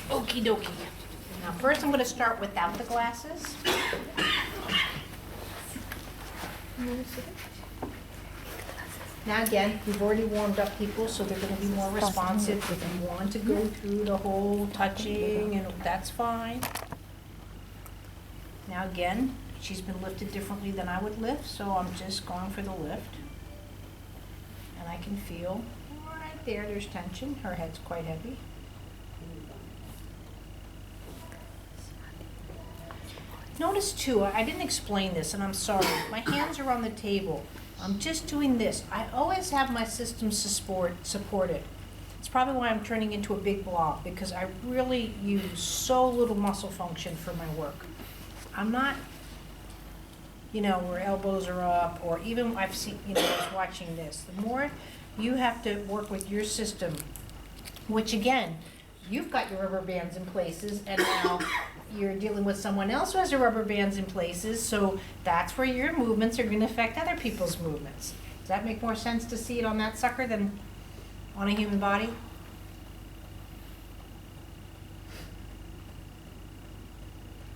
Okie dokie. Now first I'm going to start without the glasses. Now again, we've already warmed up people, so they're going to be more responsive. If you want to go through the whole touching, and that's fine. Now again, she's been lifted differently than I would lift, so I'm just going for the lift. And I can feel right there, there's tension. Her head's quite heavy. Notice too, I didn't explain this, and I'm sorry. My hands are on the table. I'm just doing this. I always have my system supported. It's probably why I'm turning into a big blob, because I really use so little muscle function for my work. I'm not, where elbows are up, or even I've seen, I was watching this. The more you have to work with your system, which again, you've got your rubber bands in places, and now you're dealing with someone else who has their rubber bands in places, so that's where your movements are going to affect other people's movements. Does that make more sense to see it on that sucker than on a human body?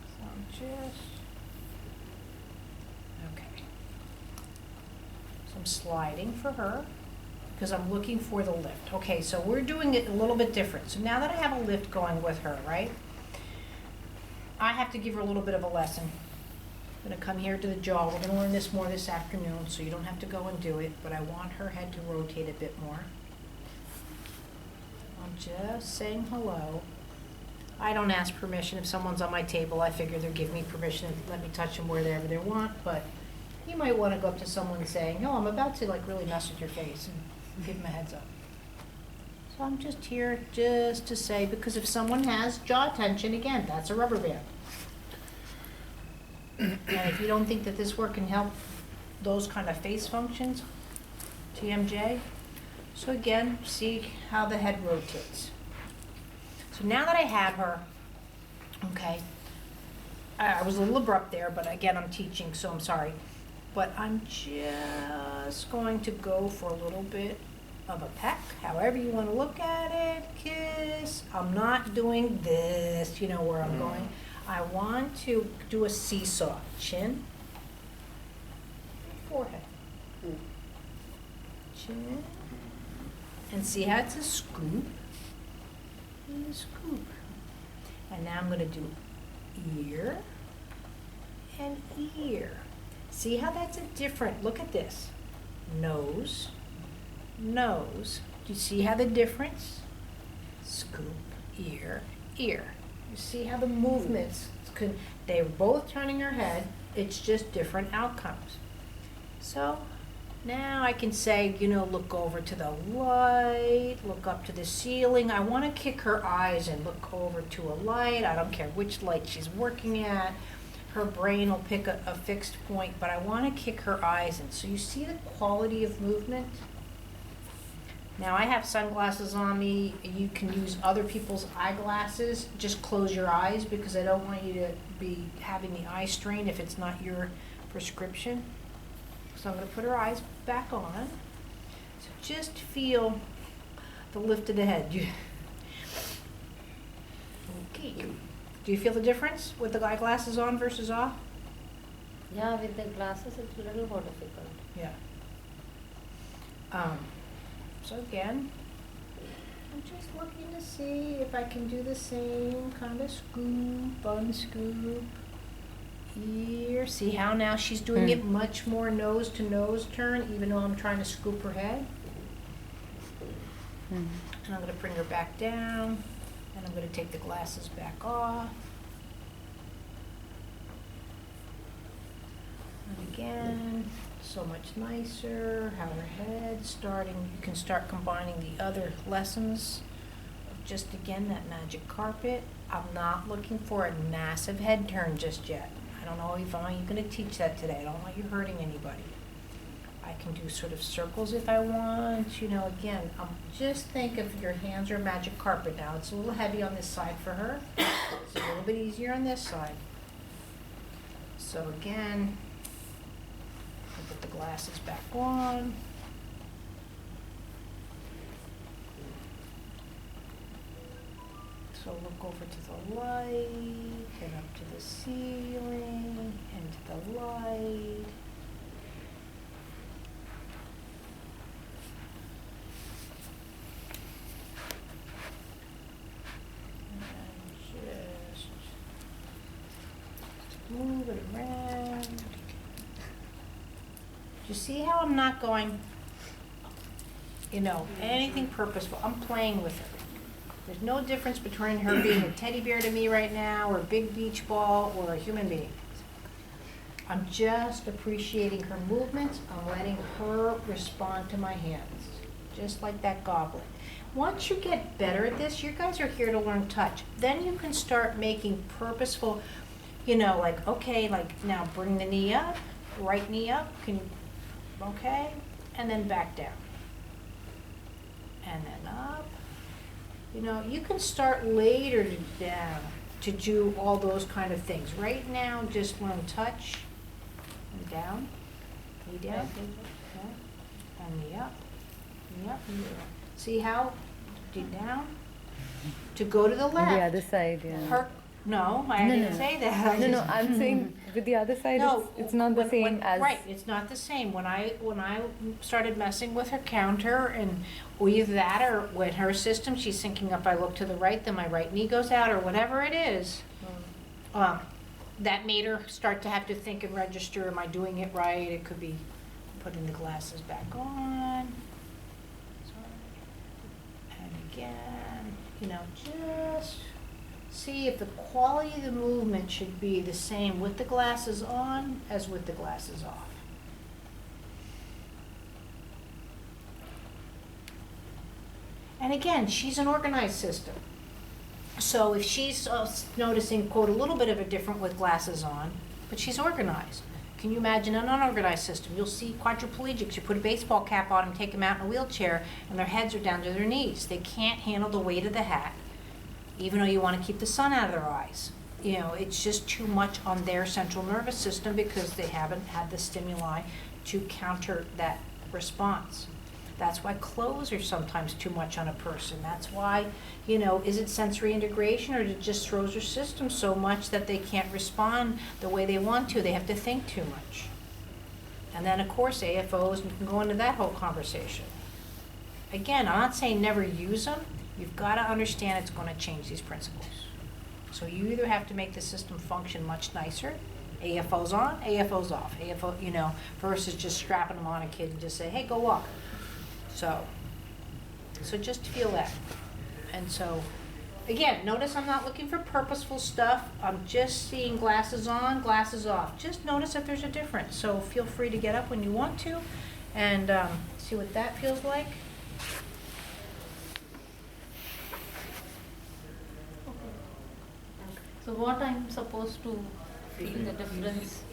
So I'm just, okay. So I'm sliding for her, because I'm looking for the lift. Okay, so we're doing it a little bit different. So now that I have a lift going with her, right? I have to give her a little bit of a lesson. I'm gonna come here to the jaw. We're gonna learn this more this afternoon, so you don't have to go and do it, but I want her head to rotate a bit more. I'm just saying hello. I don't ask permission. If someone's on my table, I figure they'll give me permission and let me touch them wherever they want, but you might wanna go up to someone saying, no, I'm about to really mess with your face, and give them a heads up. So I'm just here just to say, because if someone has jaw tension, again, that's a rubber band. And if you don't think that this work can help those kind of face functions, TMJ, so again, see how the head rotates. So now that I have her, okay, I was a little abrupt there, but again, I'm teaching, so I'm sorry. But I'm just going to go for a little bit of a peck, however you want to look at it, kiss. I'm not doing this, where I'm going. I want to do a seesaw, chin, forehead, chin, and see how it's a scoop, and a scoop. And now I'm going to do ear and ear. See how that's a different, look at this, nose, nose. Do you see how the difference? Scoop, ear, ear. You see how the movements, they're both turning her head, it's just different outcomes. So now I can say, look over to the light, look up to the ceiling. I want to kick her eyes and look over to a light. I don't care which light she's working at. Her brain will pick a fixed point, but I want to kick her eyes in. So you see the quality of movement? Now I have sunglasses on me. You can use other people's eyeglasses. Just close your eyes, because I don't want you to be having the eye strain if it's not your prescription. So I'm going to put her eyes back on. So just feel the lift of the head. Okay. Do you feel the difference with the eyeglasses on versus off? Yeah, with the glasses it's a little more difficult. Yeah. So again, I'm just looking to see if I can do the same kind of scoop, unscoop, ear. See how now she's doing it much more nose to nose turn, even though I'm trying to scoop her head. And I'm going to bring her back down, and I'm going to take the glasses back off. And again, so much nicer, how her head's starting. You can start combining the other lessons of just, again, that magic carpet. I'm not looking for a massive head turn just yet. I don't know if I'm going to teach that today. I don't want you hurting anybody. I can do sort of circles if I want. Again, just think if your hands are magic carpet now. It's a little heavy on this side for her. It's a little bit easier on this side. So again, I put the glasses back on. So look over to the light, and up to the ceiling, and to the light. And just move it around. Do you see how I'm not going, anything purposeful? I'm playing with her. There's no difference between her being a teddy bear to me right now, or a big beach ball, or a human being. I'm just appreciating her movements. I'm letting her respond to my hands, just like that goblin. Once you get better at this, you guys are here to learn touch. Then you can start making purposeful, okay, now bring the knee up, right knee up, okay, and then back down. And then up. You can start later down to do all those kind of things. Right now, just learn touch, and down, knee down, okay, and knee up, knee up, knee up. See how, down, to go to the left. The other side, yeah. No, I didn't say that. No, I'm saying with the other side, No, it's not the same as... Right, it's not the same. When I started messing with her counter, and either that or when her system, she's syncing up, I look to the right, then my right knee goes out, or whatever it is, that made her start to have to think and register, am I doing it right? It could be putting the glasses back on. And again, just see if the quality of the movement should be the same with the glasses on as with the glasses off. And again, she's an organized system. So if she's noticing, quote, a little bit of a different with glasses on, but she's organized. Can you imagine an unorganized system? You'll see quadriplegics, you put a baseball cap on them, take them out in a wheelchair, and their heads are down to their knees. They can't handle the weight of the hat, even though you want to keep the sun out of their eyes. It's just too much on their central nervous system because they haven't had the stimuli to counter that response. That's why clothes are sometimes too much on a person. That's why, is it sensory integration, or it just throws their system so much that they can't respond the way they want to? They have to think too much. And then, of course, AFOs, you can go into that whole conversation. Again, I'm not saying never use them. You've got to understand it's going to change these principles. So you either have to make the system function much nicer, AFOs on, AFOs off, AFO, versus just strapping them on a kid and just say, hey, go walk. So just feel that. And so, again, notice I'm not looking for purposeful stuff. I'm just seeing glasses on, glasses off. Just notice if there's a difference. So feel free to get up when you want to and see what that feels like. So what I'm supposed to feel the difference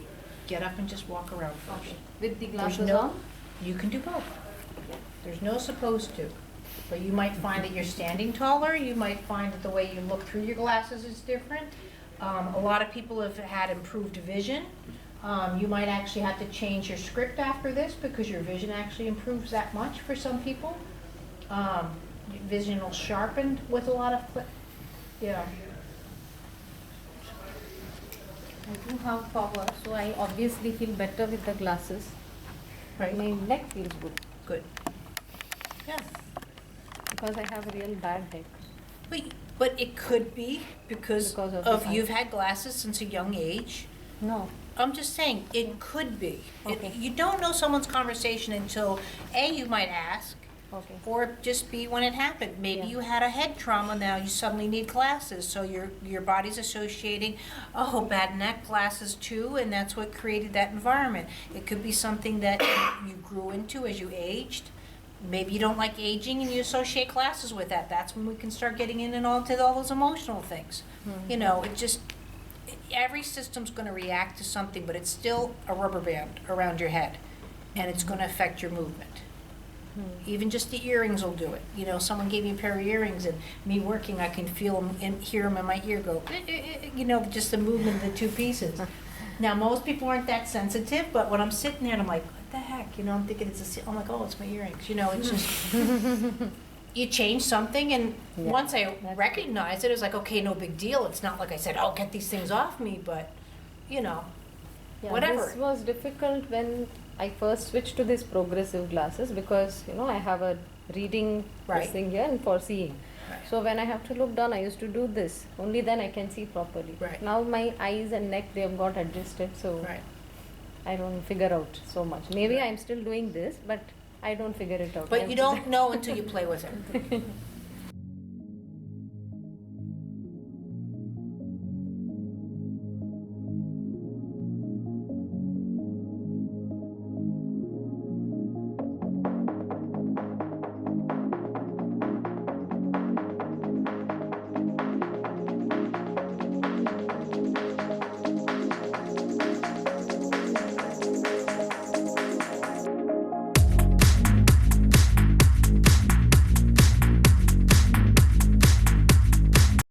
Get up and just walk around first. with the There's glasses no- on? You can do both. There's no supposed to. But you might find that you're standing taller, you might find that the way you look through your glasses is different. A lot of people have had improved vision. You might actually have to change your script after this because your vision actually improves that much for some people. Your vision will sharpen with a lot of, yeah. I do have power, so I obviously feel better with the glasses. Right. My neck feels good Good. Yeah. because I have a real bad neck. But it could be because Because of of the eye. you've had glasses since a young age. No. I'm just saying, it could be. Okay. You don't know someone's conversation until, A, you might ask, Okay. or just be when it happened. Maybe Yeah. you had a head trauma, now you suddenly need glasses, so your body's associating, oh, bad neck, glasses too, and that's what created that environment. It could be something that you grew into as you aged. Maybe you don't like aging and you associate glasses with that. That's when we can start getting in and all to all those emotional things. Every system's gonna react to something, but it's still a rubber band around your head, and it's gonna affect your movement. Even just the earrings will do it. Someone gave me a pair of earrings, and me working, I can feel them and hear them in my ear go, just the movement of the two pieces. Now, most people aren't that sensitive, but when I'm sitting there and I'm like, what the heck? I'm thinking I'm like, oh, it's my earrings. It's just, you change something, and Yeah, once I that's recognized it was like, okay, no big deal. It's not like I said, oh, get these things off me, but you know, Yeah, whatever. this was difficult when I first switched to these progressive glasses because I have a reading Right. this thing here and for seeing. Right. So when I have to look down, I used to do this. Only then I can see properly. Right. Now my eyes and neck, they have got adjusted, so Right. I don't figure out so much. Maybe Right. I'm still doing this, but I don't figure it out. But you don't know until you play with it.